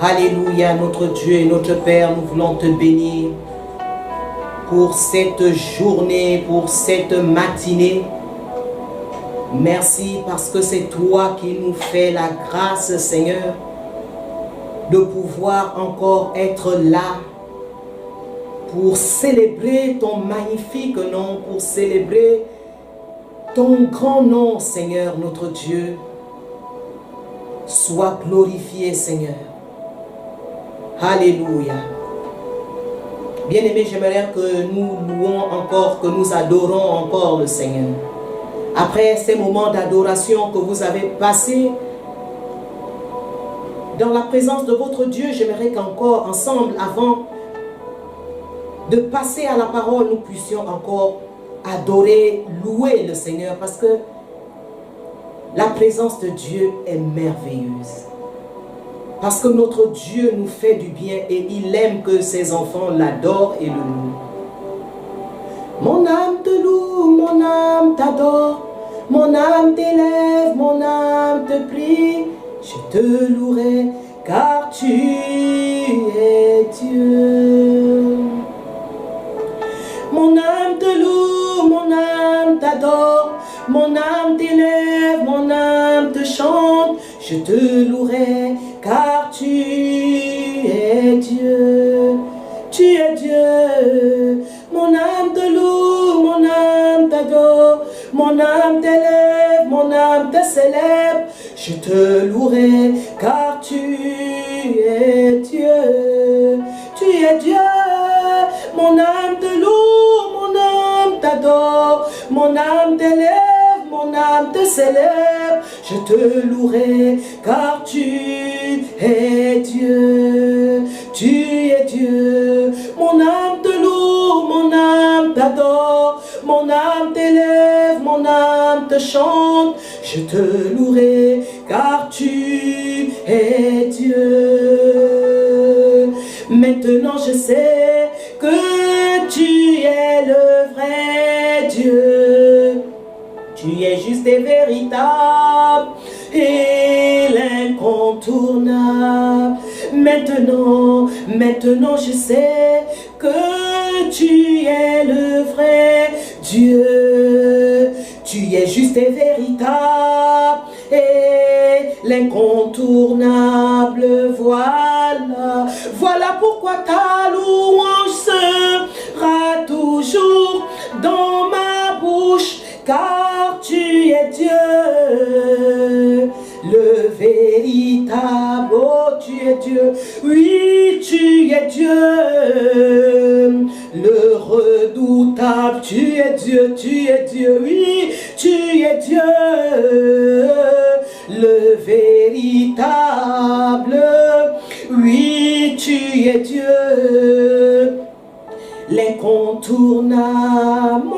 Alléluia, notre Dieu et notre Père, nous voulons te bénir pour cette journée, pour cette matinée. Merci parce que c'est toi qui nous fais la grâce, Seigneur, de pouvoir encore être là pour célébrer ton magnifique nom, pour célébrer ton grand nom, Seigneur, notre Dieu. Sois glorifié, Seigneur. Alléluia. Bien-aimés, j'aimerais que nous louons encore, que nous adorons encore le Seigneur. Après ces moments d'adoration que vous avez passés dans la présence de votre Dieu, j'aimerais qu'encore ensemble, avant de passer à la parole, nous puissions encore adorer, louer le Seigneur, parce que la présence de Dieu est merveilleuse. Parce que notre Dieu nous fait du bien et il aime que ses enfants l'adorent et le louent. Mon âme te loue, mon âme t'adore, mon âme t'élève, mon âme te prie. Je te louerai car tu es Dieu. Mon âme te loue, mon âme t'adore, mon âme t'élève, mon âme te chante. Je te louerai car tu es Dieu. Tu es Dieu. Mon âme te loue, mon âme t'adore, mon âme t'élève, mon âme te célèbre. Je te louerai car tu es Dieu. Tu es Dieu. Mon âme te loue, mon âme t'adore, mon âme t'élève, mon âme te célèbre. Je te louerai car tu es Dieu. Tu es Dieu. Mon âme te loue, mon âme t'adore, mon âme t'élève, mon âme te chante. Je te louerai car tu es Dieu. Maintenant je sais que tu es le vrai Dieu. Tu es juste et véritable et l'incontournable. Maintenant je sais que tu es le vrai Dieu. Tu es juste et véritable et l'incontournable. Voilà pourquoi ta louange sera toujours dans ma bouche, car tu es Dieu, le véritable. Oh, tu es Dieu, oui, tu es Dieu, le redoutable. Tu es Dieu, oui, tu es Dieu, le véritable. Oui, tu es Dieu, l'incontournable.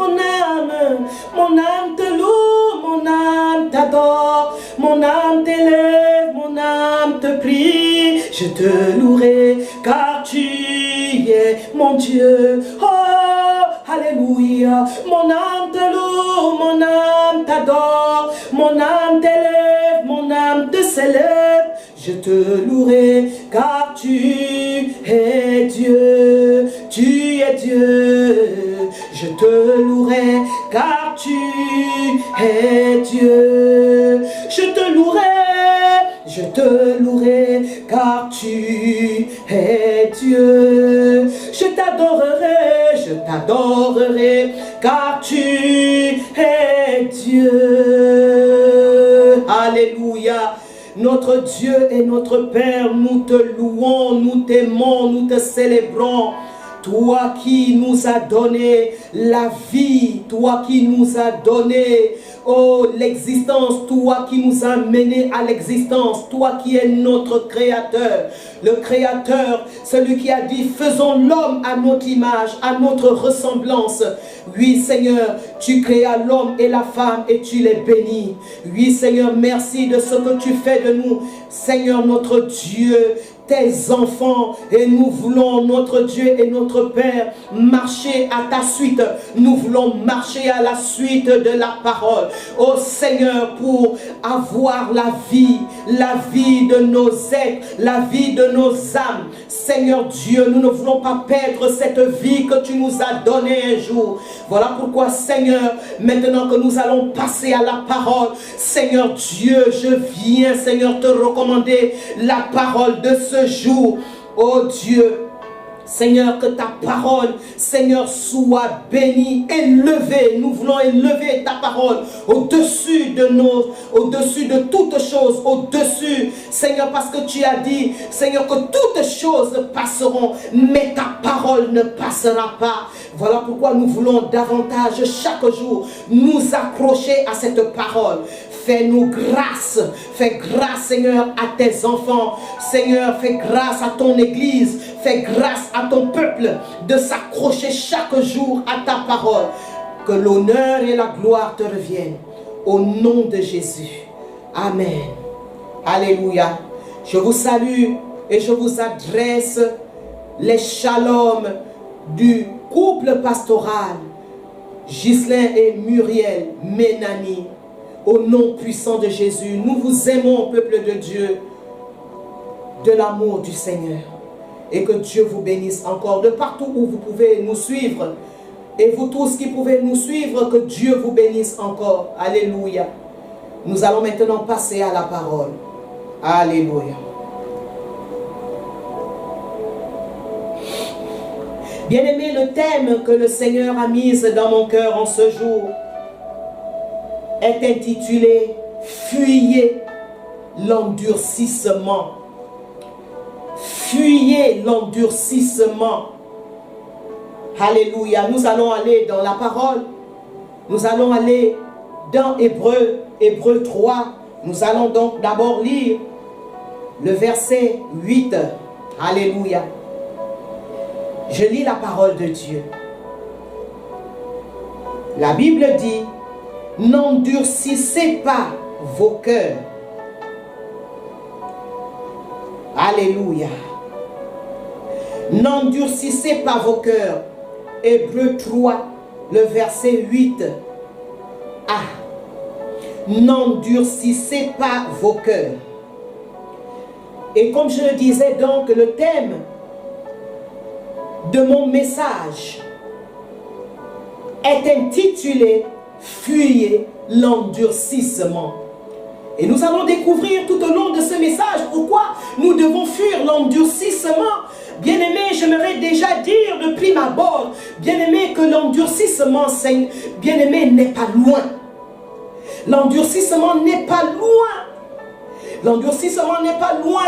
Mon âme te loue, mon âme t'adore, mon âme t'élève, mon âme te prie. Je te louerai car tu es mon Dieu. Oh, alléluia. Mon âme te loue, mon âme t'adore, mon âme t'élève, mon âme te célèbre. Je te louerai car tu es Dieu. Tu es Dieu. Je te louerai car tu es Dieu. Je te louerai car tu es Dieu. Je t'adorerai car tu es Dieu. Alléluia. Notre Dieu et notre Père, nous te louons, nous t'aimons, nous te célébrons. Toi qui nous as donné la vie, toi qui nous as donné l'existence, toi qui nous as menés à l'existence, toi qui es notre Créateur, le Créateur, celui qui a dit faisons l'homme à notre image, à notre ressemblance. Oui Seigneur, tu créas l'homme et la femme et tu les bénis. Oui Seigneur, merci de ce que tu fais de nous. Seigneur notre Dieu, tes enfants, et nous voulons, notre Dieu et notre Père, marcher à ta suite. Nous voulons marcher à la suite de la parole. Oh Seigneur, pour avoir la vie de nos êtres, la vie de nos âmes. Seigneur Dieu, nous ne voulons pas perdre cette vie que tu nous as donnée un jour. Voilà pourquoi, Seigneur, maintenant que nous allons passer à la parole, Seigneur Dieu, je viens, Seigneur, te recommander la parole de ce jour. Oh Dieu, Seigneur, que ta parole, Seigneur, soit bénie, élevée. Nous voulons élever ta parole au-dessus de toutes choses, au-dessus, Seigneur, parce que tu as dit, Seigneur, que toutes choses passeront, mais ta parole ne passera pas. Voilà pourquoi nous voulons davantage chaque jour nous accrocher à cette parole. Fais-nous grâce, fais grâce, Seigneur, à tes enfants. Seigneur, fais grâce à ton Église, fais grâce à ton peuple de s'accrocher chaque jour à ta parole. Que l'honneur et la gloire te reviennent. Au nom de Jésus. Amen. Alléluia. Je vous salue et je vous adresse les shalom du couple pastoral Ghislain et Muriel Ménani. Au nom puissant de Jésus, nous vous aimons, peuple de Dieu, de l'amour du Seigneur. Et que Dieu vous bénisse encore de partout où vous pouvez nous suivre. Et vous tous qui pouvez nous suivre, que Dieu vous bénisse encore. Alléluia. Nous allons maintenant passer à la parole. Alléluia. Bien-aimé, le thème que le Seigneur a mis dans mon cœur en ce jour est intitulé « Fuyez l'endurcissement ». Fuyez l'endurcissement. Alléluia. Nous allons aller dans la parole. Nous allons aller dans Hébreux 3. Nous allons donc d'abord lire le verset 8. Alléluia. Je lis la parole de Dieu. La Bible dit: n'endurcissez pas vos cœurs. Alléluia. N'endurcissez pas vos cœurs. Hébreux 3, le verset 8. N'endurcissez pas vos cœurs. Et comme je le disais donc, le thème de mon message est intitulé « Fuyez l'endurcissement ». Et nous allons découvrir tout au long de ce message pourquoi nous devons fuir l'endurcissement. Bien-aimé, j'aimerais déjà dire de prime abord, bien-aimé, que l'endurcissement, bien-aimé, n'est pas loin. L'endurcissement n'est pas loin. L'endurcissement n'est pas loin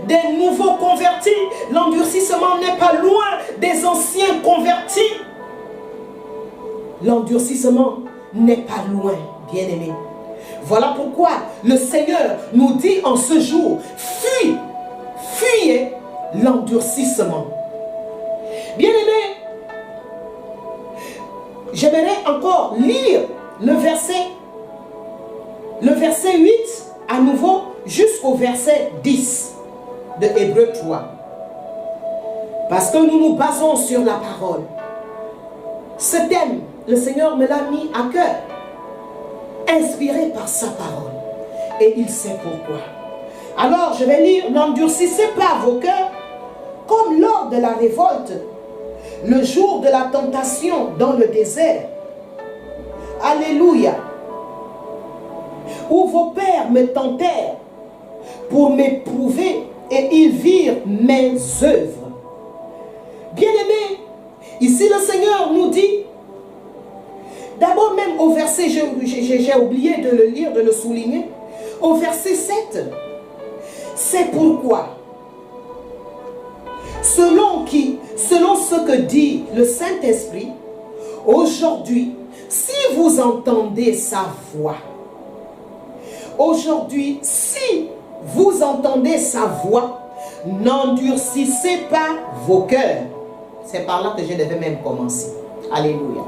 des nouveaux convertis. L'endurcissement n'est pas loin des anciens convertis. L'endurcissement n'est pas loin, bien-aimé. Voilà pourquoi le Seigneur nous dit en ce jour, fuyez l'endurcissement. Bien-aimé, j'aimerais encore lire le verset 8 à nouveau jusqu'au verset 10 de Hébreux 3. Parce que nous nous basons sur la parole. Ce thème, le Seigneur me l'a mis à cœur, inspiré par sa parole. Et il sait pourquoi. Alors je vais lire: n'endurcissez pas vos cœurs comme lors de la révolte, le jour de la tentation dans le désert. Alléluia. Où vos pères me tentèrent pour m'éprouver et ils virent mes œuvres. Bien-aimés, ici le Seigneur nous dit, d'abord même au verset, j'ai oublié de le lire, de le souligner, au verset 7, c'est pourquoi, selon ce que dit le Saint-Esprit, aujourd'hui, si vous entendez sa voix, aujourd'hui, si vous entendez sa voix, n'endurcissez pas vos cœurs. C'est par là que je devais même commencer. Alléluia.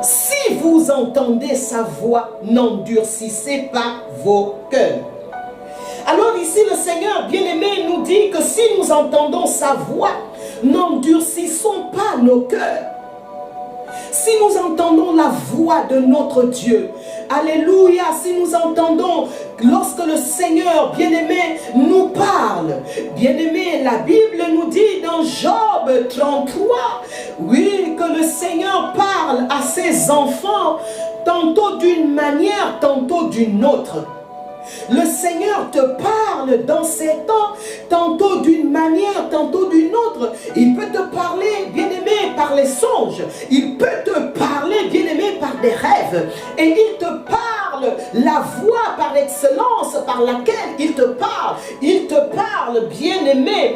Si vous entendez sa voix, n'endurcissez pas vos cœurs. Alors ici, le Seigneur bien-aimé nous dit que si nous entendons sa voix, n'endurcissons pas nos cœurs. Si nous entendons la voix de notre Dieu, alléluia, si nous entendons lorsque le Seigneur bien-aimé nous parle, bien-aimé, la Bible nous dit dans Job 33, oui, que le Seigneur parle à ses enfants tantôt d'une manière, tantôt d'une autre. Le Seigneur te parle dans ces temps, tantôt d'une manière, tantôt d'une autre. Il peut te parler, bien-aimé, par les songes. Il peut te parler, bien-aimé, par des rêves. Et il te parle, la voix par excellence par laquelle il te parle. Il te parle, bien-aimé,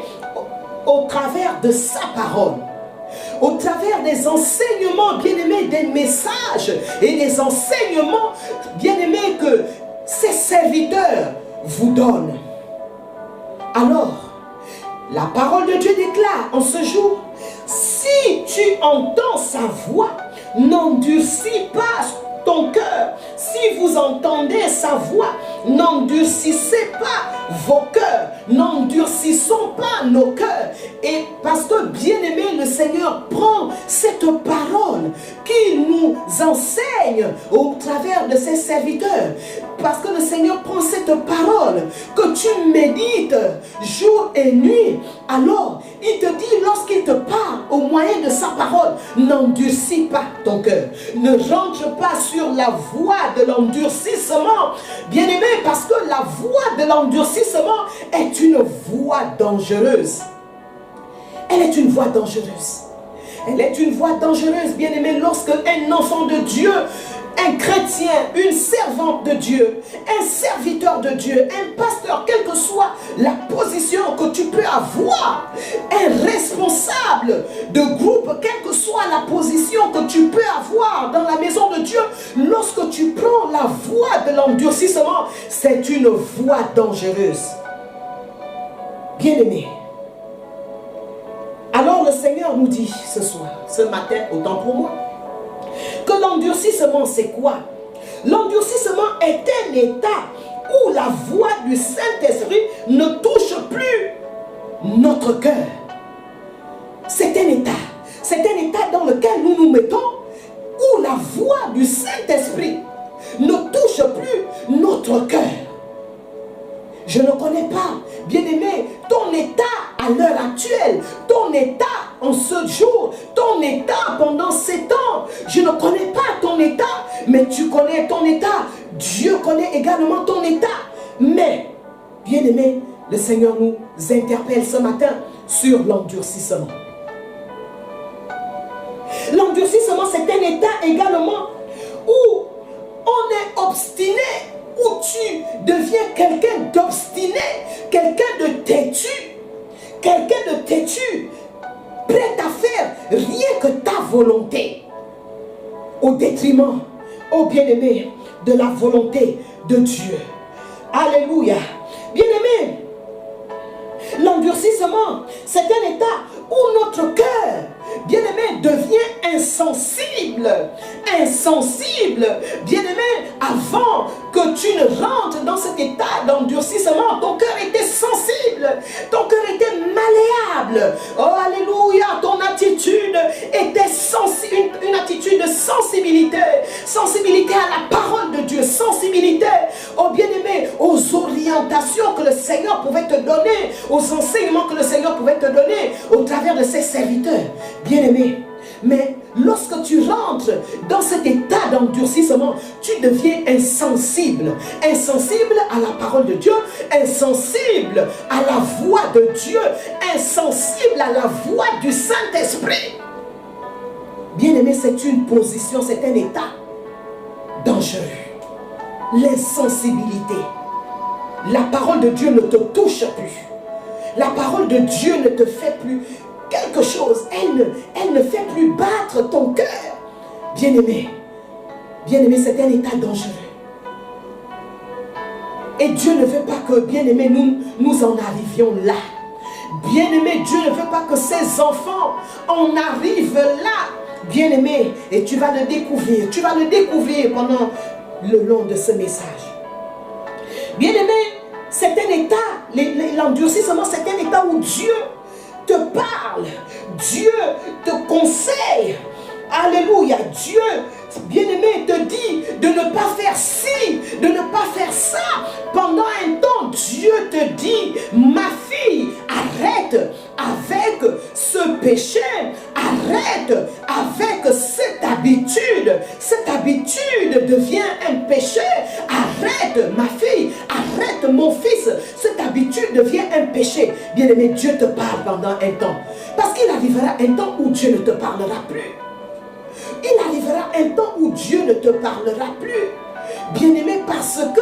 au travers de sa parole. Au travers des enseignements, bien-aimés, des messages et des enseignements, bien-aimés, que ses serviteurs vous donnent. Alors, la parole de Dieu déclare en ce jour, si tu entends sa voix, n'endurcis pas ton cœur. Si vous entendez sa voix, n'endurcissez pas vos cœurs, n'endurcissons pas nos cœurs. Et parce que bien-aimé, le Seigneur prend cette parole qu'il nous enseigne au travers de ses serviteurs. Parce que le Seigneur prend cette parole que tu médites jour et nuit. Alors, il te dit, lorsqu'il te parle au moyen de sa parole, n'endurcis pas ton cœur. Ne rentre pas sur la voie de l'endurcissement. Bien-aimé, parce que la voie de l'endurcissement est une voie dangereuse. Elle est une voie dangereuse. Elle est une voie dangereuse, bien-aimé, lorsque un enfant de Dieu, un chrétien, une servante de Dieu, un serviteur de Dieu, un pasteur, quelle que soit la position que tu peux avoir, un responsable de groupe, quelle que soit la position que tu peux avoir dans la maison de Dieu, lorsque tu prends la voie de l'endurcissement, c'est une voie dangereuse. Bien-aimé, alors le Seigneur nous dit ce soir, ce matin, autant pour moi, que l'endurcissement, c'est quoi? L'endurcissement est un état où la voix du Saint-Esprit ne touche plus notre cœur. C'est un état dans lequel nous nous mettons, où la voix du Saint-Esprit ne touche plus notre cœur. Je ne connais pas, bien-aimé, ton état à l'heure actuelle, ton état en ce jour, ton état pendant ces temps. Je ne connais pas ton état, mais tu connais ton état. Dieu connaît également ton état. Mais, bien-aimé, le Seigneur nous interpelle ce matin sur l'endurcissement. L'endurcissement, c'est un état également où on est obstiné, où tu deviens quelqu'un d'obstiné, quelqu'un de têtu, prêt à faire rien que ta volonté, au détriment, au bien-aimé, de la volonté de Dieu. Alléluia. Bien-aimé, l'endurcissement, c'est un état où notre cœur, bien-aimé, devient insensible. Bien-aimé, avant que tu ne rentres dans cet état d'endurcissement, ton cœur était sensible, ton cœur était malléable. Oh, alléluia, ton attitude était sensible, une attitude de sensibilité à la parole de Dieu, sensibilité, oh bien-aimé, aux orientations que le Seigneur pouvait te donner, aux enseignements que le Seigneur pouvait te donner au travers de ses serviteurs. Bien-aimé, mais lorsque tu rentres dans cet état d'endurcissement, tu deviens insensible à la parole de Dieu, insensible à la voix de Dieu, insensible à la voix du Saint-Esprit. Bien-aimé, c'est une position, c'est un état dangereux. L'insensibilité. La parole de Dieu ne te touche plus. La parole de Dieu ne te fait plus quelque chose. Elle ne fait plus battre ton cœur. Bien-aimé, c'est un état dangereux. Et Dieu ne veut pas que, bien-aimé, nous en arrivions là. Bien-aimé, Dieu ne veut pas que ses enfants en arrivent là. Bien-aimé, et tu vas le découvrir pendant le long de ce message. Bien-aimé, c'est un état, l'endurcissement, c'est un état où Dieu te parle, Dieu te conseille. Alléluia, Dieu, bien-aimé, te dit de ne pas faire ci, de ne pas faire ça. Pendant un temps, Dieu te dit, ma fille, arrête avec ce péché, arrête avec cette habitude. Cette habitude devient un péché. Arrête, ma fille, arrête, mon fils. Cette habitude devient un péché. Bien-aimé, Dieu te parle pendant un temps. Parce qu'il arrivera un temps où Dieu ne te parlera plus. Il arrivera un temps où Dieu ne te parlera plus. Bien-aimé, parce que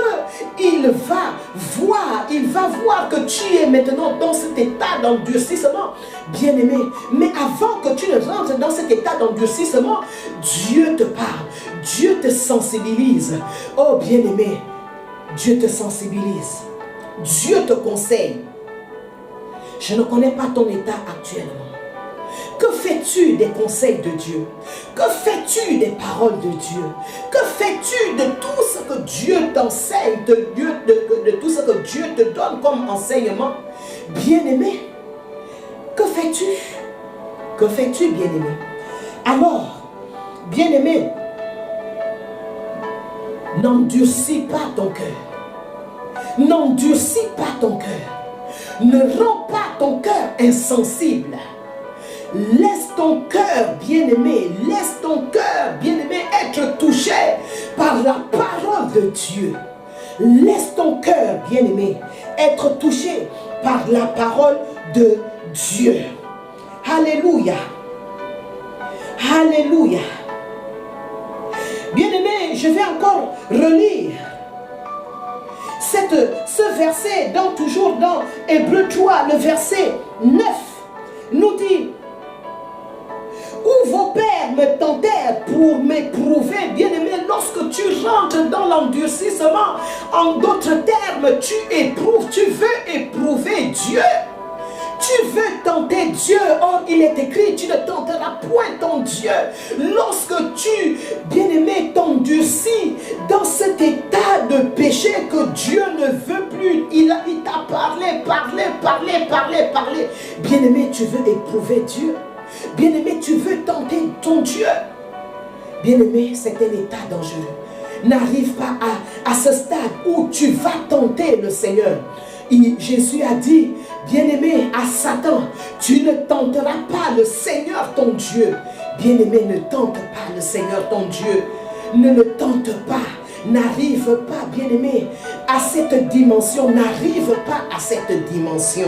il va voir que tu es maintenant dans cet état d'endurcissement. Bien-aimé, mais avant que tu ne rentres dans cet état d'endurcissement, Dieu te parle, Dieu te sensibilise. Oh bien-aimé, Dieu te sensibilise, Dieu te conseille. Je ne connais pas ton état actuellement. Que fais-tu des conseils de Dieu? Que fais-tu des paroles de Dieu? Que fais-tu de tout ce que Dieu t'enseigne, de tout ce que Dieu te donne comme enseignement? Bien-aimé, que fais-tu? Que fais-tu, bien-aimé? Alors, bien-aimé, n'endurcis pas ton cœur. N'endurcis pas ton cœur. Ne rends pas ton cœur insensible. Laisse ton cœur, bien-aimé, laisse ton cœur, bien-aimé, être touché par la parole de Dieu. Laisse ton cœur, bien-aimé, être touché par la parole de Dieu. Alléluia. Alléluia. Bien-aimé, je vais encore relire ce verset, toujours dans Hébreux 3, le verset 9, nous dit: où vos pères me tentèrent pour m'éprouver, bien-aimé, lorsque tu rentres dans l'endurcissement, en d'autres termes, tu éprouves, tu veux éprouver Dieu. Tu veux tenter Dieu. Or, il est écrit, tu ne tenteras point ton Dieu. Lorsque tu, bien-aimé, t'endurcis dans cet état de péché que Dieu ne veut plus, il t'a parlé. Bien-aimé, tu veux éprouver Dieu. Bien-aimé, tu veux tenter ton Dieu. Bien-aimé, c'est un état dangereux. N'arrive pas à ce stade où tu vas tenter le Seigneur. Jésus a dit, bien-aimé, à Satan, tu ne tenteras pas le Seigneur ton Dieu. Bien-aimé, ne tente pas le Seigneur ton Dieu. Ne le tente pas. N'arrive pas, bien-aimé, à cette dimension. N'arrive pas à cette dimension.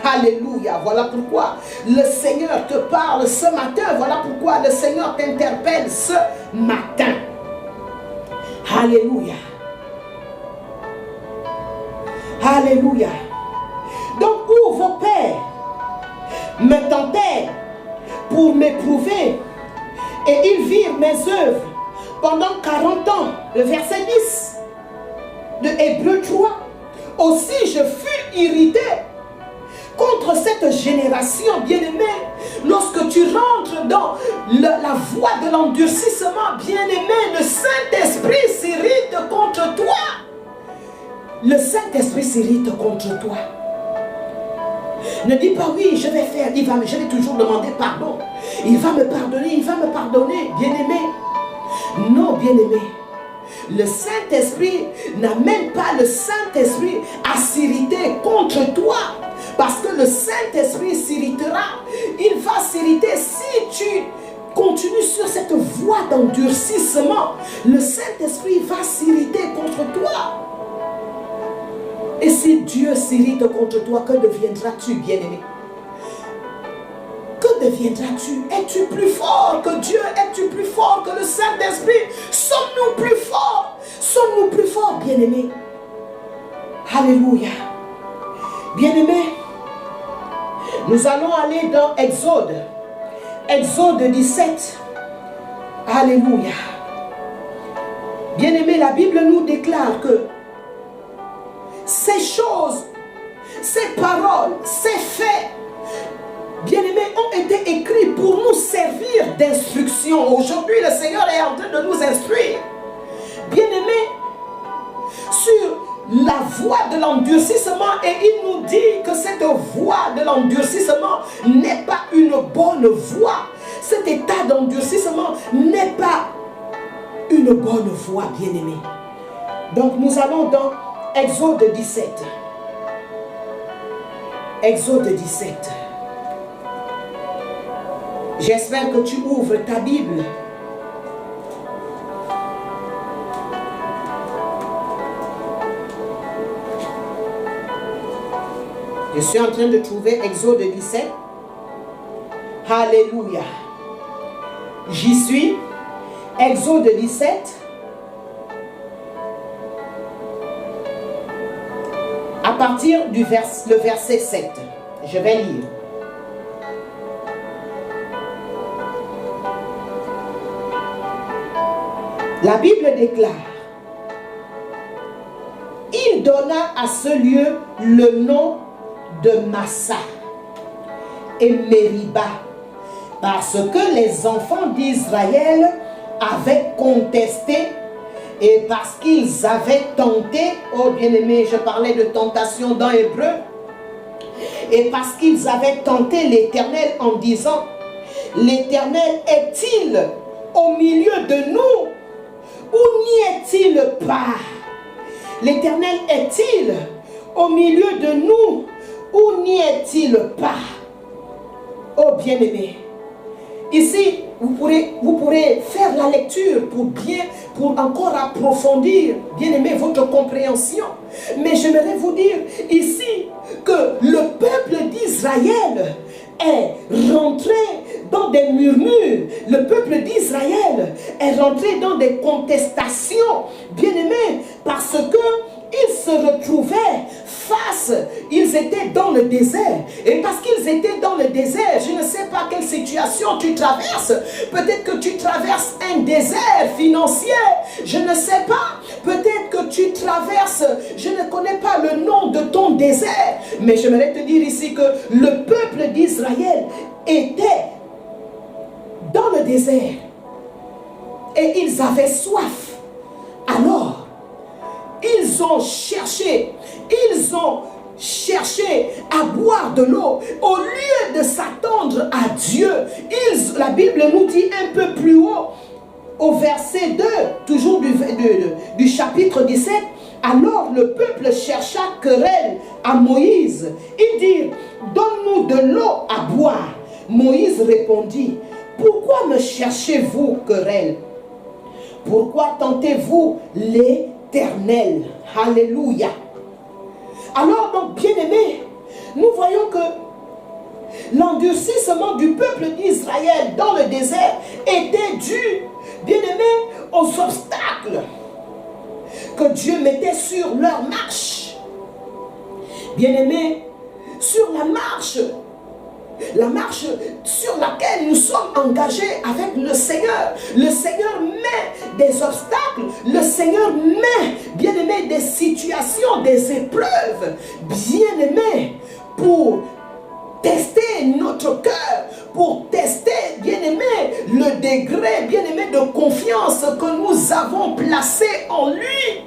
Alléluia, voilà pourquoi le Seigneur te parle ce matin. Voilà pourquoi le Seigneur t'interpelle ce matin. Alléluia. Alléluia. Donc, où vos pères me tentèrent pour m'éprouver, et ils virent mes œuvres pendant 40 ans. Le verset 10 de Hébreux 3. Aussi je fus irrité contre cette génération, bien-aimé. Lorsque tu rentres dans la voie de l'endurcissement, bien-aimé, le Saint-Esprit s'irrite contre toi. Le Saint-Esprit s'irrite contre toi. Ne dis pas oui, je vais faire, je vais toujours demander pardon. Il va me pardonner, bien-aimé. Non, bien-aimé. Le Saint-Esprit n'amène pas le Saint-Esprit à s'irriter contre toi. Parce que le Saint-Esprit s'irritera. Il va s'irriter si tu continues sur cette voie d'endurcissement. Le Saint-Esprit va s'irriter contre toi. Et si Dieu s'irrite contre toi, que deviendras-tu, bien-aimé? Que deviendras-tu? Es-tu plus fort que Dieu? Es-tu plus fort que le Saint-Esprit? Sommes-nous plus forts? Sommes-nous plus forts, bien-aimé? Alléluia. Bien-aimé, nous allons aller dans Exode. Exode 17. Alléluia. Bien-aimé, la Bible nous déclare que ces choses, ces paroles, ces faits, bien-aimés, ont été écrits pour nous servir d'instruction. Aujourd'hui, le Seigneur est en train de nous instruire. Bien-aimés, sur la voie de l'endurcissement, et il nous dit que cette voie de l'endurcissement n'est pas une bonne voie. Cet état d'endurcissement n'est pas une bonne voie, bien-aimé. Donc nous allons dans Exode 17. Exode 17. J'espère que tu ouvres ta Bible. Je suis en train de trouver Exode 17. Alléluia. J'y suis. Exode 17. À partir du verset 7. Je vais lire. La Bible déclare: il donna à ce lieu le nom de Massa et Mériba, parce que les enfants d'Israël avaient contesté et parce qu'ils avaient tenté, oh bien-aimé, je parlais de tentation dans Hébreu, et parce qu'ils avaient tenté l'Éternel en disant: l'Éternel est-il au milieu de nous ou n'y est-il pas? L'Éternel est-il au milieu de nous ou n'y est-il pas? Oh bien-aimé, ici vous pourrez faire la lecture pour encore approfondir, bien-aimé, votre compréhension. Mais j'aimerais vous dire ici que le peuple d'Israël est rentré dans des murmures. Le peuple d'Israël est rentré dans des contestations, bien-aimés, parce que ils se retrouvaient face, ils étaient dans le désert. Et parce qu'ils étaient dans le désert, je ne sais pas quelle situation tu traverses. Peut-être que tu traverses un désert financier. Je ne sais pas. Peut-être que tu traverses, je ne connais pas le nom de ton désert. Mais j'aimerais te dire ici que le peuple d'Israël était dans le désert. Et ils avaient soif. Alors, ils ont cherché à boire de l'eau. Au lieu de s'attendre à Dieu, la Bible nous dit un peu plus haut, au verset 2, toujours du chapitre 17, alors le peuple chercha querelle à Moïse. Il dit: donne-nous de l'eau à boire. Moïse répondit: pourquoi me cherchez-vous querelle? Pourquoi tentez-vous l'Éternel? Alléluia. Alors donc, bien-aimés, nous voyons que l'endurcissement du peuple d'Israël dans le désert était dû, bien-aimés, aux obstacles que Dieu mettait sur leur marche. Bien-aimés, sur la marche sur laquelle nous sommes engagés avec le Seigneur. Le Seigneur met des obstacles, le Seigneur met, bien-aimé, des situations, des épreuves, bien-aimé, pour tester notre cœur, pour tester, bien-aimé, le degré, bien-aimé, de confiance que nous avons placé en lui.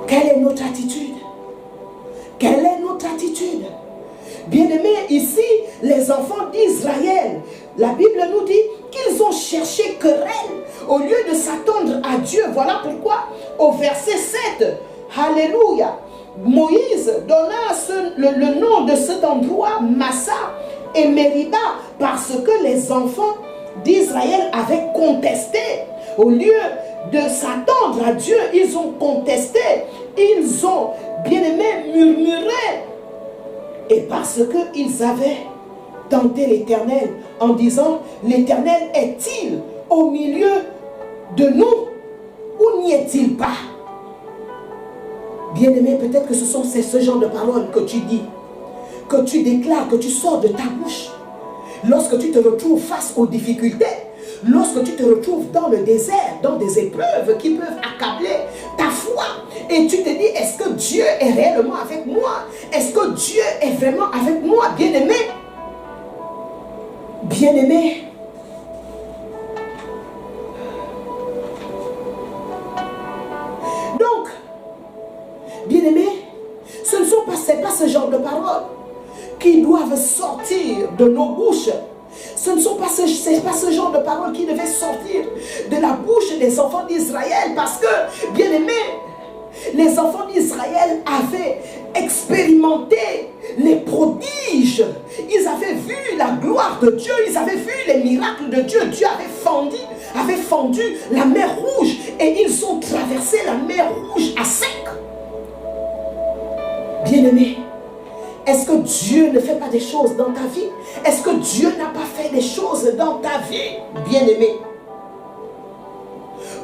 Quelle est notre attitude? Quelle est notre attitude? Bien-aimés, ici, les enfants d'Israël, la Bible nous dit qu'ils ont cherché querelle au lieu de s'attendre à Dieu. Voilà pourquoi, au verset 7, alléluia, Moïse donna le nom de cet endroit Massa et Mériba, parce que les enfants d'Israël avaient contesté. Au lieu de s'attendre à Dieu, ils ont contesté, ils ont, bien-aimés, murmuré. Et parce qu'ils avaient tenté l'Éternel en disant: l'Éternel est-il au milieu de nous ou n'y est-il pas? Bien-aimé, peut-être que c'est ce genre de paroles que tu dis, que tu déclares, que tu sors de ta bouche. Lorsque tu te retrouves face aux difficultés, lorsque tu te retrouves dans le désert, dans des épreuves qui peuvent accabler ta foi, et tu te dis: est-ce que Dieu est réellement avec moi? Est-ce que Dieu est vraiment avec moi? Bien-aimé, bien-aimé, donc paroles qui doivent sortir de nos bouches. Ce ne sont pas ce genre de paroles qui devaient sortir de la bouche des enfants d'Israël, parce que, bien aimés, les enfants d'Israël avaient expérimenté les prodiges. Ils avaient vu la gloire de Dieu. Ils avaient vu les miracles de Dieu. Dieu avait fendu la mer Rouge et ils ont traversé la mer Rouge à sec. Bien-aimés, est-ce que Dieu ne fait pas des choses dans ta vie? Est-ce que Dieu n'a pas fait des choses dans ta vie, bien-aimé?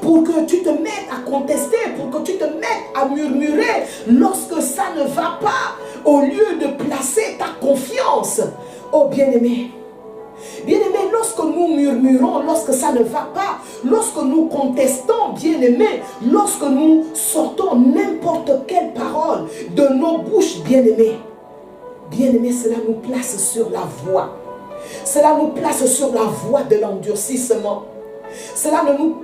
Pour que tu te mettes à contester, pour que tu te mettes à murmurer lorsque ça ne va pas, au lieu de placer ta confiance. Oh bien-aimé, bien-aimé, lorsque nous murmurons, lorsque ça ne va pas, lorsque nous contestons, bien-aimé, lorsque nous sortons n'importe quelle parole de nos bouches, bien-aimé, bien-aimé, cela nous place sur la voie. Cela nous place sur la voie de l'endurcissement. Cela nous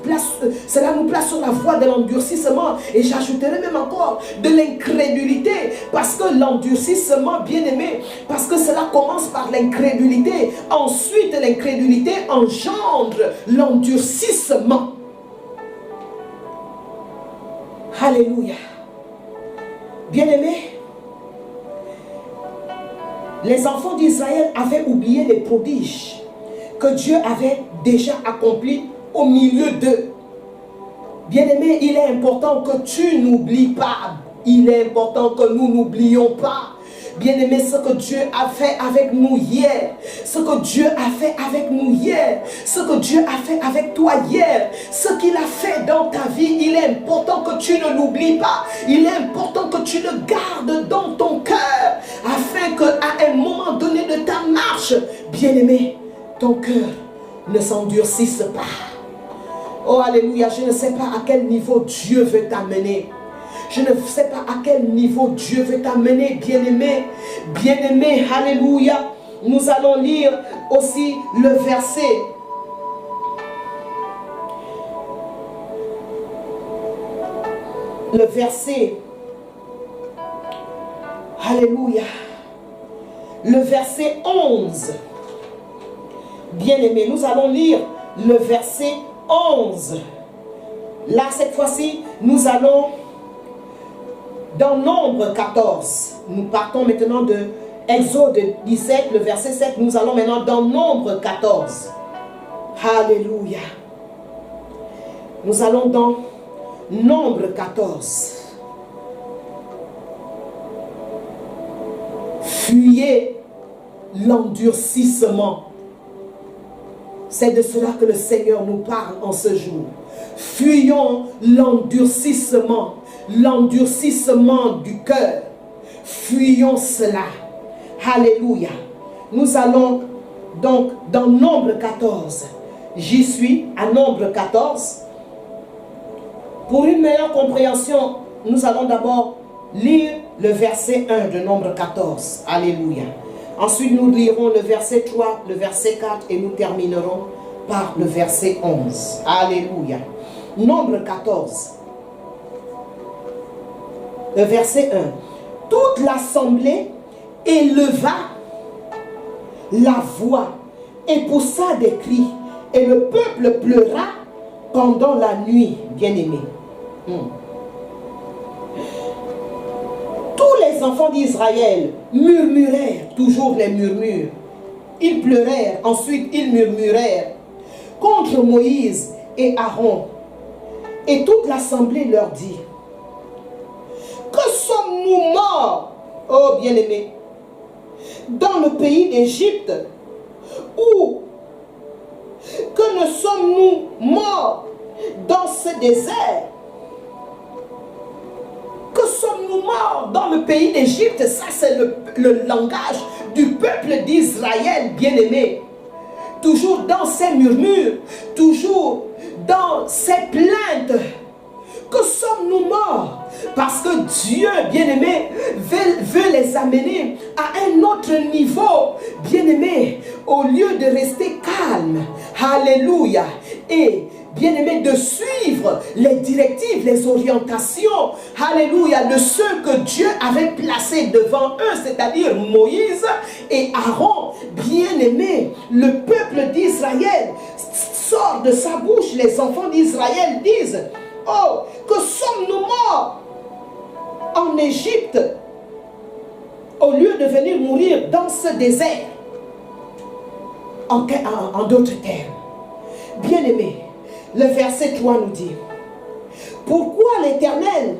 place sur la voie de l'endurcissement. Et j'ajouterai même encore de l'incrédulité. Parce que l'endurcissement, bien aimé, parce que cela commence par l'incrédulité. Ensuite, l'incrédulité engendre l'endurcissement. Alléluia. Bien aimé, les enfants d'Israël avaient oublié les prodiges que Dieu avait déjà accomplis au milieu d'eux. Bien-aimé, il est important que tu n'oublies pas. Il est important que nous n'oublions pas. Bien-aimé, ce que Dieu a fait avec nous hier, ce que Dieu a fait avec nous hier, ce que Dieu a fait avec toi hier, ce qu'il a fait dans ta vie, il est important que tu ne l'oublies pas. Il est important que tu le gardes dans ton cœur, afin qu'à un moment donné de ta marche, bien-aimé, ton cœur ne s'endurcisse pas. Oh, alléluia, je ne sais pas à quel niveau Dieu veut t'amener. Je ne sais pas à quel niveau Dieu veut t'amener, bien-aimé. Bien-aimé, alléluia. Nous allons lire aussi le verset. Le verset. Alléluia. Le verset 11. Bien-aimé, nous allons lire le verset 11. Là, cette fois-ci, nous allons dans Nombre 14. Nous partons maintenant de Exode 17, le verset 7. Nous allons maintenant dans Nombre 14. Alléluia. Nous allons dans Nombre 14. Fuyez l'endurcissement. C'est de cela que le Seigneur nous parle en ce jour. Fuyons l'endurcissement du cœur. Fuyons cela. Alléluia. Nous allons donc dans Nombre 14. J'y suis à Nombre 14. Pour une meilleure compréhension, nous allons d'abord lire le verset 1 de Nombre 14. Alléluia. Ensuite, nous lirons le verset 3, le verset 4 et nous terminerons par le verset 11. Alléluia. Nombre 14. Le verset 1. Toute l'assemblée éleva la voix et poussa des cris. Et le peuple pleura pendant la nuit, bien-aimé. Tous les enfants d'Israël murmurèrent, toujours les murmures. Ils pleurèrent, ensuite ils murmurèrent contre Moïse et Aaron. Et toute l'assemblée leur dit: que sommes-nous morts, oh bien-aimés, dans le pays d'Égypte, ou que ne sommes-nous morts dans ce désert? Que sommes-nous morts dans le pays d'Égypte? Ça, c'est le langage du peuple d'Israël, bien-aimé. Toujours dans ses murmures, toujours dans ses plaintes. Que sommes-nous morts? Parce que Dieu, bien-aimé, veut les amener à un autre niveau, bien-aimé, au lieu de rester calme. Alléluia. Et bien-aimés, de suivre les directives, les orientations, alléluia, de ceux que Dieu avait placés devant eux, c'est-à-dire Moïse et Aaron. Bien-aimés, le peuple d'Israël sort de sa bouche, les enfants d'Israël disent, oh, que sommes-nous morts en Égypte au lieu de venir mourir dans ce désert. En d'autres termes, bien-aimés, le verset 3 nous dit, pourquoi l'Éternel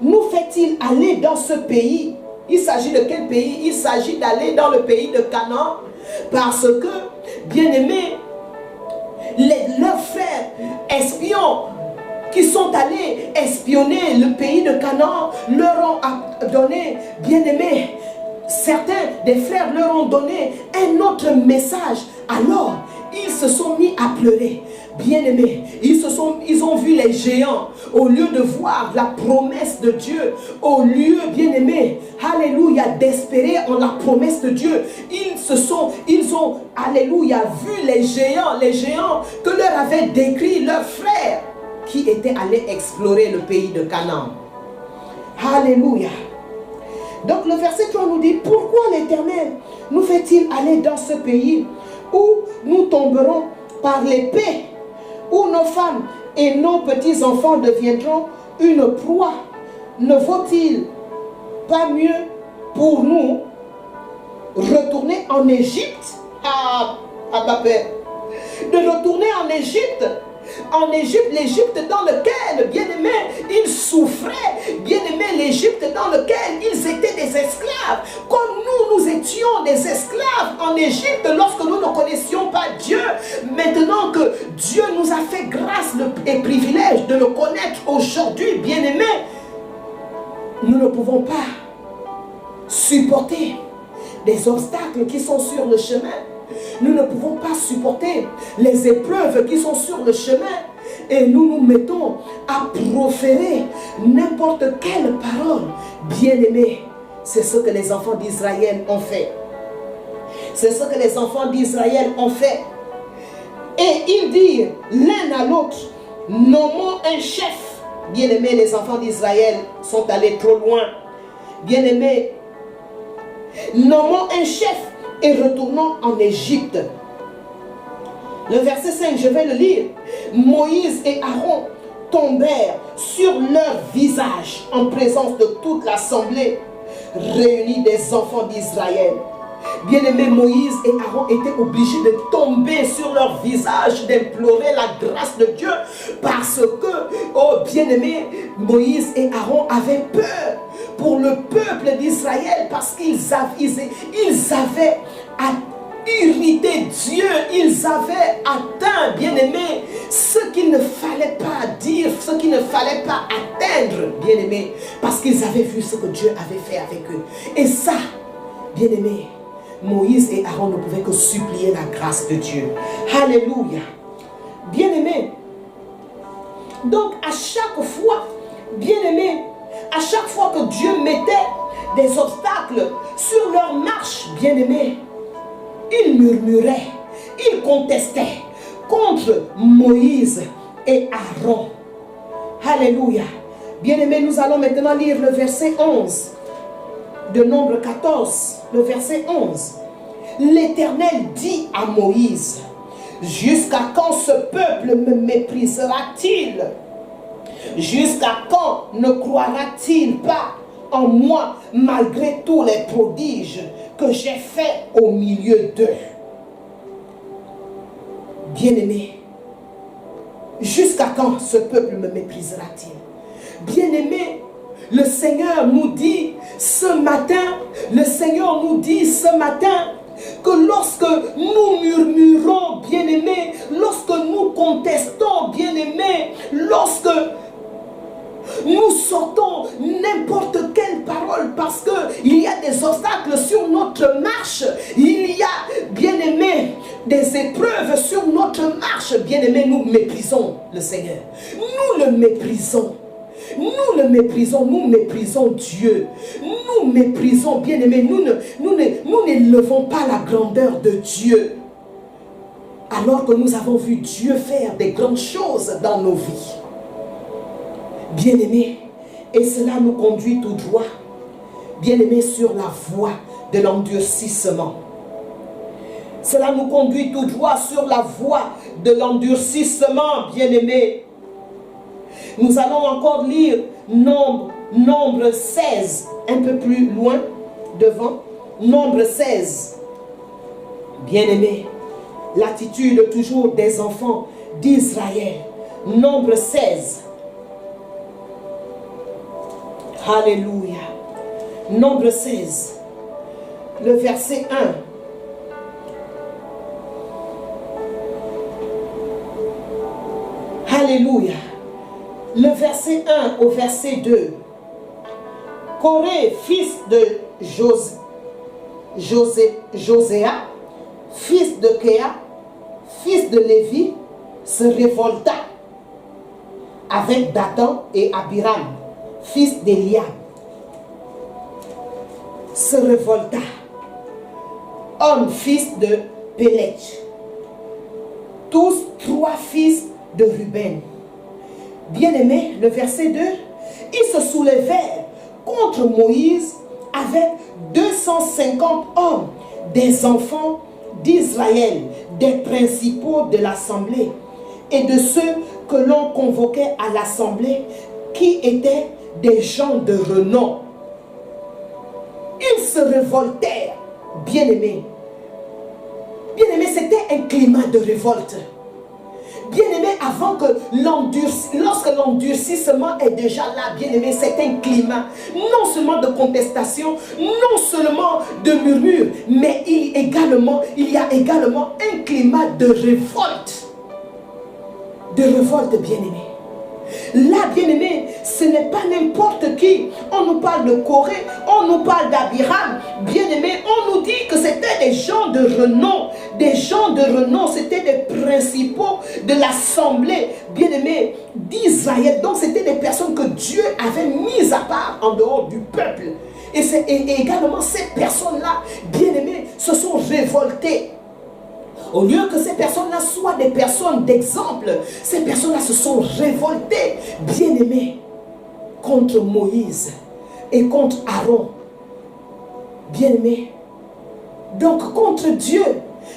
nous fait-il aller dans ce pays? Il s'agit de quel pays? Il s'agit d'aller dans le pays de Canaan, parce que, bien-aimés, leurs frères espions qui sont allés espionner le pays de Canaan leur ont donné, bien-aimés, certains des frères leur ont donné un autre message. Alors, ils se sont mis à pleurer. Bien-aimés, ils ont vu les géants. Au lieu de voir la promesse de Dieu, au lieu, bien-aimés, alléluia, d'espérer en la promesse de Dieu, ils ont, alléluia, vu les géants que leur avaient décrit leurs frères qui étaient allés explorer le pays de Canaan. Alléluia. Donc le verset 3 nous dit, pourquoi l'Éternel nous fait-il aller dans ce pays où nous tomberons par l'épée, où nos femmes et nos petits-enfants deviendront une proie? Ne vaut-il pas mieux pour nous retourner en Égypte? Ma père, de retourner en Égypte, l'Égypte dans lequel, bien-aimés, ils souffraient, bien-aimés, l'Égypte dans lequel ils étaient des esclaves, comme nous étions des esclaves en Égypte lorsque nous ne connaissions pas Dieu. Maintenant que Dieu nous a fait grâce et privilège de le connaître aujourd'hui, bien-aimés, nous ne pouvons pas supporter des obstacles qui sont sur le chemin. Nous ne pouvons pas supporter les épreuves qui sont sur le chemin. Et nous nous mettons à proférer n'importe quelle parole. Bien-aimés, c'est ce que les enfants d'Israël ont fait. C'est ce que les enfants d'Israël ont fait. Et ils dirent l'un à l'autre, nommons un chef. Bien-aimés, les enfants d'Israël sont allés trop loin. Bien-aimés, nommons un chef et retournons en Égypte. Le verset 5, je vais le lire. Moïse et Aaron tombèrent sur leur visage en présence de toute l'assemblée réunie des enfants d'Israël. Bien-aimés, Moïse et Aaron étaient obligés de tomber sur leur visage, d'implorer la grâce de Dieu, parce que, oh bien-aimés, Moïse et Aaron avaient peur pour le peuple d'Israël, parce qu'ils avaient irrité Dieu, ils avaient atteint, bien-aimés, ce qu'il ne fallait pas dire, ce qu'il ne fallait pas atteindre, bien-aimés, parce qu'ils avaient vu ce que Dieu avait fait avec eux. Et ça, bien-aimés, Moïse et Aaron ne pouvaient que supplier la grâce de Dieu. Alléluia. Bien-aimés, donc à chaque fois, bien-aimés, à chaque fois que Dieu mettait des obstacles sur leur marche, bien-aimés, ils murmuraient, ils contestaient contre Moïse et Aaron. Alléluia. Bien-aimés, nous allons maintenant lire le verset 11 de Nombre 14, le verset 11. L'Éternel dit à Moïse, jusqu'à quand ce peuple me méprisera-t-il? Jusqu'à quand ne croira-t-il pas en moi malgré tous les prodiges que j'ai faits au milieu d'eux? Bien-aimé, jusqu'à quand ce peuple me méprisera-t-il? Bien-aimé, le Seigneur nous dit ce matin, que lorsque nous murmurons, bien-aimés, lorsque nous contestons, bien-aimés, lorsque nous sortons n'importe quelle parole parce qu'il y a des obstacles sur notre marche, il y a, bien-aimés, des épreuves sur notre marche, bien-aimés, nous méprisons le Seigneur. Nous le méprisons. Nous méprisons Dieu. Nous méprisons, bien-aimés, nous n'élevons pas la grandeur de Dieu. alors que nous avons vu Dieu faire des grandes choses dans nos vies. Bien-aimés, et cela nous conduit tout droit, bien-aimés, sur la voie de l'endurcissement. Cela nous conduit tout droit sur la voie de l'endurcissement, bien-aimés. Nous allons encore lire Nombre 16, un peu plus loin, devant. Nombre 16. Bien-aimés, l'attitude toujours des enfants d'Israël. Nombre 16. Alléluia. Nombre 16. Le verset 1. Alléluia. Le verset 1 au verset 2. Coré, fils de Joséa, fils de Kéa, fils de Lévi, se révolta avec Dathan et Abiram, fils d'Eliab. Se révolta. Homme, fils de Pélech. Tous trois fils de Ruben. Bien-aimé, le verset 2, ils se soulevèrent contre Moïse avec 250 hommes, des enfants d'Israël, des principaux de l'assemblée et de ceux que l'on convoquait à l'assemblée, qui étaient des gens de renom. Ils se révoltèrent, bien-aimés. Bien-aimés, c'était un climat de révolte. Bien-aimé, avant que lorsque l'endurcissement est déjà là, bien-aimé, c'est un climat non seulement de contestation, non seulement de murmure, mais il y a également un climat de révolte. De révolte, bien-aimé. Là, bien-aimé, ce n'est pas n'importe qui. On nous parle de Corée, on nous parle d'Abiram. Bien-aimé, on nous dit que c'était des gens de renom. Des gens de renom, c'était des principaux de l'assemblée, bien-aimé, d'Israël. Donc, c'était des personnes que Dieu avait mises à part en dehors du peuple. Et également, ces personnes-là, bien-aimés, se sont révoltées. Au lieu que ces personnes-là soient des personnes d'exemple, ces personnes-là se sont révoltées, bien-aimés, contre Moïse et contre Aaron. Bien-aimés. Donc contre Dieu.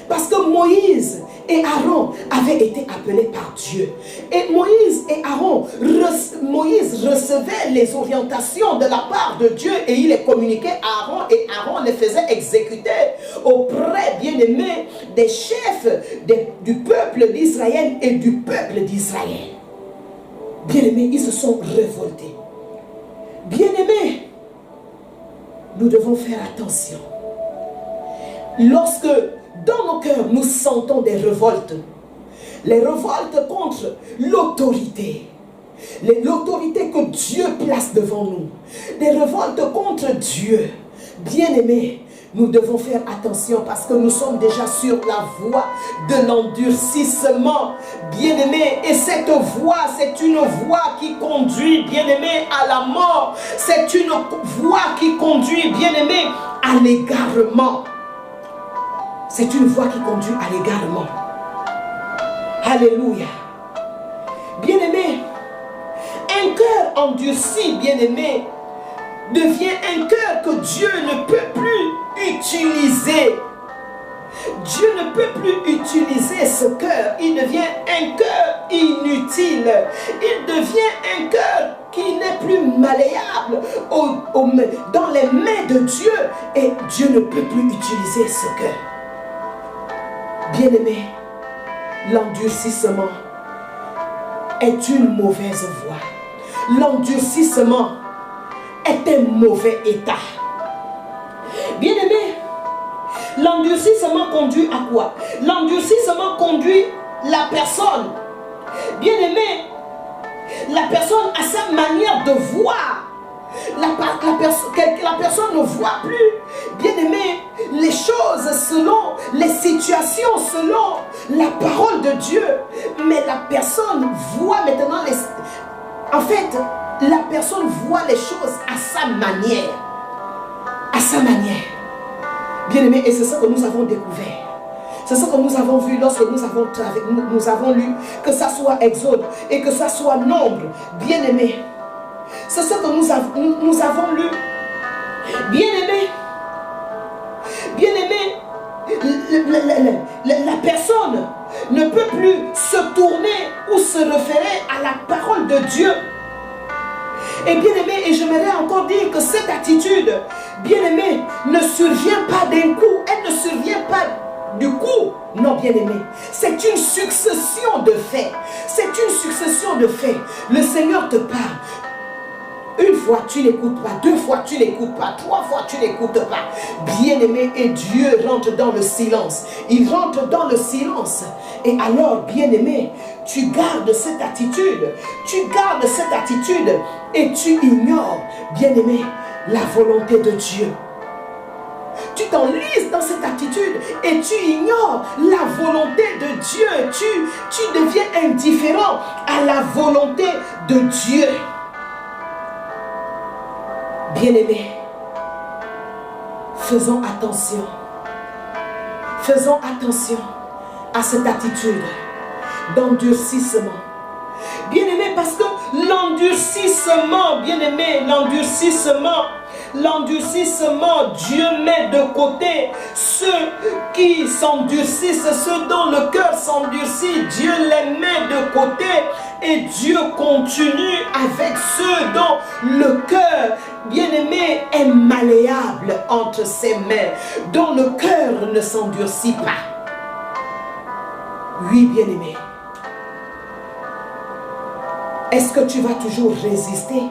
Parce que Moïse et Aaron avaient été appelés par Dieu. Et Moïse et Aaron, Moïse recevait les orientations de la part de Dieu et il les communiquait à Aaron et Aaron les faisait exécuter auprès, bien-aimés, des chefs du peuple d'Israël et du peuple d'Israël. Bien-aimés, ils se sont révoltés. Bien-aimés, nous devons faire attention. Lorsque dans nos cœurs nous sentons des révoltes, les révoltes contre l'autorité, l'autorité que Dieu place devant nous, des révoltes contre Dieu, bien-aimés, nous devons faire attention parce que nous sommes déjà sur la voie de l'endurcissement, bien-aimés. Et cette voie, c'est une voie qui conduit, bien-aimés, à la mort. C'est une voie qui conduit, bien-aimés, à l'égarement. C'est une voie qui conduit à l'égarement. Alléluia. Bien-aimés, un cœur endurci, bien-aimé, devient un cœur que Dieu ne peut plus utiliser. Dieu ne peut plus utiliser ce cœur. Il devient un cœur inutile. Il devient un cœur qui n'est plus malléable dans les mains de Dieu. Et Dieu ne peut plus utiliser ce cœur. Bien-aimé, l'endurcissement est une mauvaise voie. L'endurcissement est un mauvais état. Bien-aimé, l'endurcissement conduit à quoi? L'endurcissement conduit la personne. Bien-aimé, la personne a sa manière de voir. La personne ne voit plus, bien-aimé, les choses selon les situations, selon la parole de Dieu. Mais la personne voit maintenant en fait, la personne voit les choses à sa manière. À sa manière. Bien-aimé, et c'est ça que nous avons découvert. C'est ce que nous avons vu lorsque nous avons lu, que ça soit Exode et que ça soit Nombre, bien-aimés. C'est ce que nous avons lu. Bien-aimés, la personne ne peut plus se tourner ou se référer à la parole de Dieu. Et bien-aimé, et j'aimerais encore dire que cette attitude, bien-aimé, ne survient pas d'un coup, elle ne survient pas du coup. Non, bien-aimé, c'est une succession de faits. C'est une succession de faits. Le Seigneur te parle. Une fois, tu n'écoutes pas. Deux fois, tu n'écoutes pas. Trois fois, tu n'écoutes pas. Bien-aimé, et Dieu rentre dans le silence. Il rentre dans le silence. Et alors, bien-aimé, tu gardes cette attitude. Tu gardes cette attitude et tu ignores, bien-aimé, la volonté de Dieu. Tu t'enlises dans cette attitude et tu ignores la volonté de Dieu. Tu deviens indifférent à la volonté de Dieu. Bien-aimés, faisons attention. Faisons attention à cette attitude d'endurcissement. Bien-aimés, parce que l'endurcissement, bien-aimés, l'endurcissement, Dieu met de côté ceux qui s'endurcissent, ceux dont le cœur s'endurcit, Dieu les met de côté et Dieu continue avec ceux dont le cœur, bien-aimé, est malléable entre ses mains, dont le cœur ne s'endurcit pas. Oui, bien-aimé. Est-ce que tu vas toujours résister?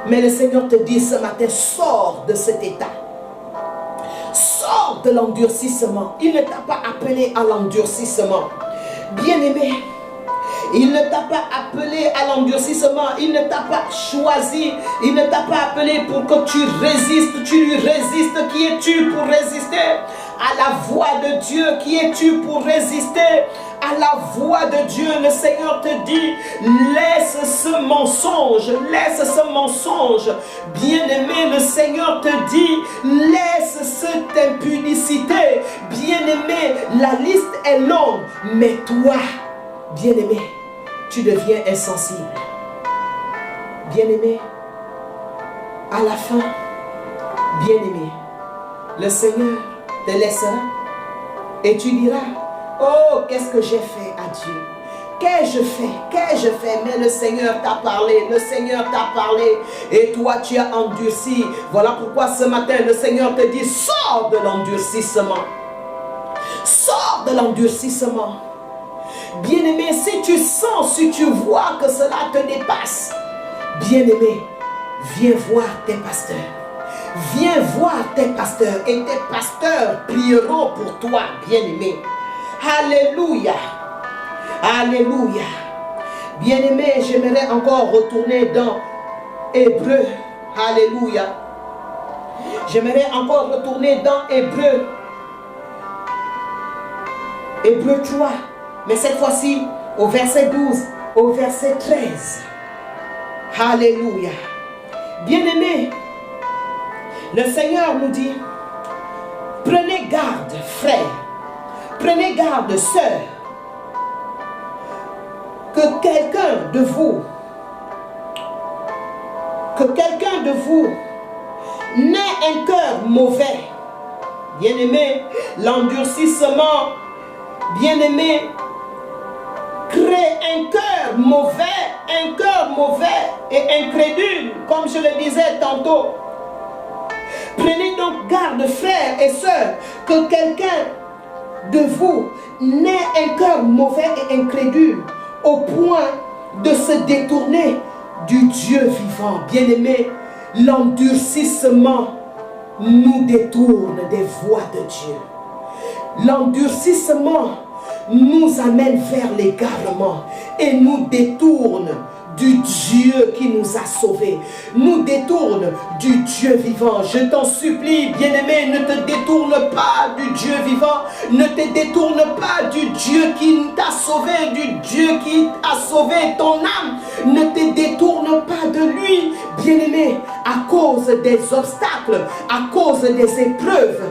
Mais le Seigneur te dit ce matin, sors de cet état. Sors de l'endurcissement. Il ne t'a pas appelé à l'endurcissement. Bien-aimé, il ne t'a pas appelé à l'endurcissement. Il ne t'a pas choisi. Il ne t'a pas appelé pour que tu résistes. Tu lui résistes. Qui es-tu pour résister à la voix de Dieu? Qui es-tu pour résister à la voix de Dieu? Le Seigneur te dit, laisse ce mensonge, laisse ce mensonge. Bien-aimé, le Seigneur te dit, laisse cette impudicité. Bien-aimé, la liste est longue, mais toi, bien-aimé, tu deviens insensible. Bien-aimé, à la fin, bien-aimé, le Seigneur te laissera et tu diras, oh, qu'est-ce que j'ai fait à Dieu? Qu'ai-je fait? Mais le Seigneur t'a parlé, le Seigneur t'a parlé et toi tu as endurci. Voilà pourquoi ce matin le Seigneur te dit, sors de l'endurcissement. Sors de l'endurcissement. Bien-aimé, si tu sens, si tu vois que cela te dépasse, bien-aimé, viens voir tes pasteurs. Viens voir tes pasteurs et tes pasteurs prieront pour toi, bien-aimé. Alléluia. Alléluia. Bien-aimé, j'aimerais encore retourner dans Hébreu. Alléluia. J'aimerais encore retourner dans Hébreu. Hébreu 3. Mais cette fois-ci, au verset 12, au verset 13. Alléluia. Bien-aimé, le Seigneur nous dit, prenez garde, frères, prenez garde, sœurs, que quelqu'un de vous n'ait un cœur mauvais. Bien-aimé, l'endurcissement, bien-aimé, crée un cœur mauvais et incrédule, comme je le disais tantôt. Prenez donc garde, frères et sœurs, que quelqu'un de vous n'ait un cœur mauvais et incrédule, au point de se détourner du Dieu vivant. Bien-aimé, l'endurcissement nous détourne des voies de Dieu. L'endurcissement nous amène vers l'égarement et nous détourne du Dieu qui nous a sauvés, nous détourne du Dieu vivant. Je t'en supplie, bien-aimé, ne te détourne pas du Dieu vivant, ne te détourne pas du Dieu qui t'a sauvé, du Dieu qui a sauvé ton âme. Ne te détourne pas de lui, bien-aimé, à cause des obstacles, à cause des épreuves.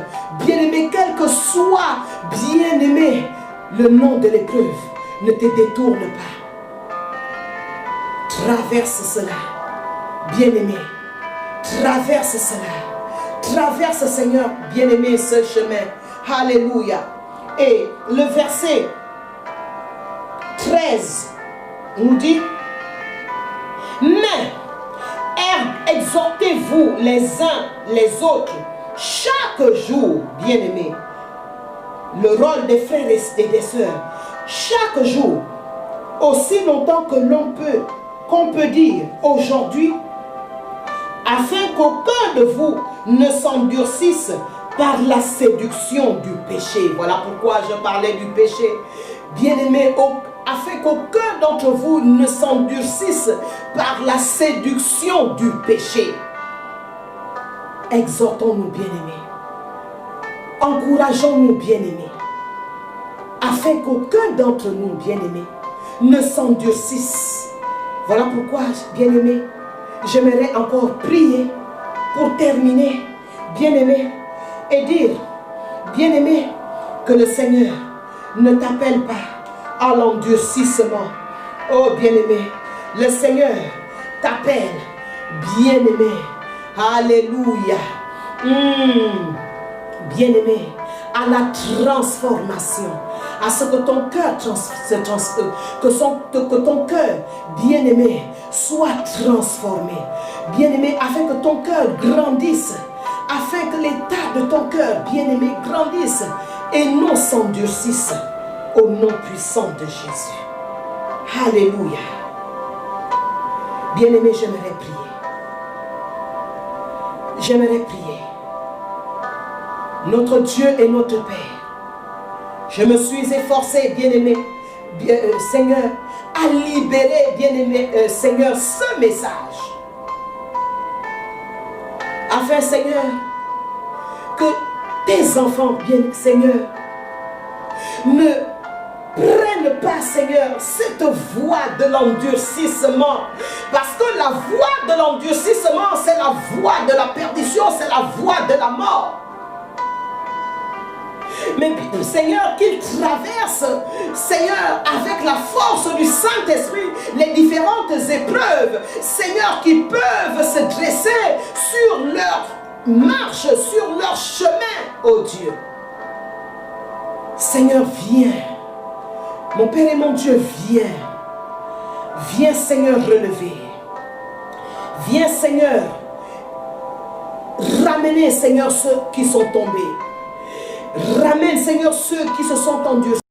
Bien-aimé, quel que soit bien-aimé, le nom de l'épreuve ne te détourne pas. Traverse cela, bien-aimé. Traverse cela. Traverse, Seigneur, bien-aimé, ce chemin. Alléluia. Et le verset 13 nous dit, mais exhortez-vous les uns les autres chaque jour, bien-aimés. Le rôle des frères et des sœurs, chaque jour, aussi longtemps que qu'on peut dire aujourd'hui, afin qu'aucun de vous ne s'endurcisse par la séduction du péché. Voilà pourquoi je parlais du péché. Bien-aimés, afin qu'aucun d'entre vous ne s'endurcisse par la séduction du péché. Exhortons-nous, bien-aimés. Encourageons-nous, bien-aimés. Afin qu'aucun d'entre nous, bien-aimés, ne s'endurcisse. Voilà pourquoi, bien-aimés, j'aimerais encore prier pour terminer, bien-aimés, et dire, bien-aimé, que le Seigneur ne t'appelle pas à l'endurcissement. Oh bien-aimé, le Seigneur t'appelle, bien-aimé, alléluia, bien-aimé, à la transformation, à ce que ton cœur que ton cœur, bien-aimé, soit transformé, bien-aimé, afin que ton cœur grandisse, afin que l'état de ton cœur, bien-aimé, grandisse et non s'endurcisse, au nom puissant de Jésus. Alléluia. Bien-aimé, j'aimerais prier. J'aimerais prier. Notre Dieu et notre Père, je me suis efforcé, bien-aimé, Seigneur, à libérer, bien-aimé, Seigneur, ce message. Afin, Seigneur, que tes enfants, bien, Seigneur, ne prennent pas, Seigneur, cette voie de l'endurcissement. Parce que la voie de l'endurcissement, c'est la voie de la perdition, c'est la voie de la mort. Mais Seigneur, qu'ils traversent, Seigneur, avec la force du Saint-Esprit, les différentes épreuves, Seigneur, qui peuvent se dresser sur leur marche, sur leur chemin, oh Dieu. Seigneur, viens. Mon Père et mon Dieu, viens. Viens, Seigneur, relever. Viens, Seigneur, ramener, Seigneur, ceux qui sont tombés. Ramène, Seigneur, ceux qui se sont endurcis.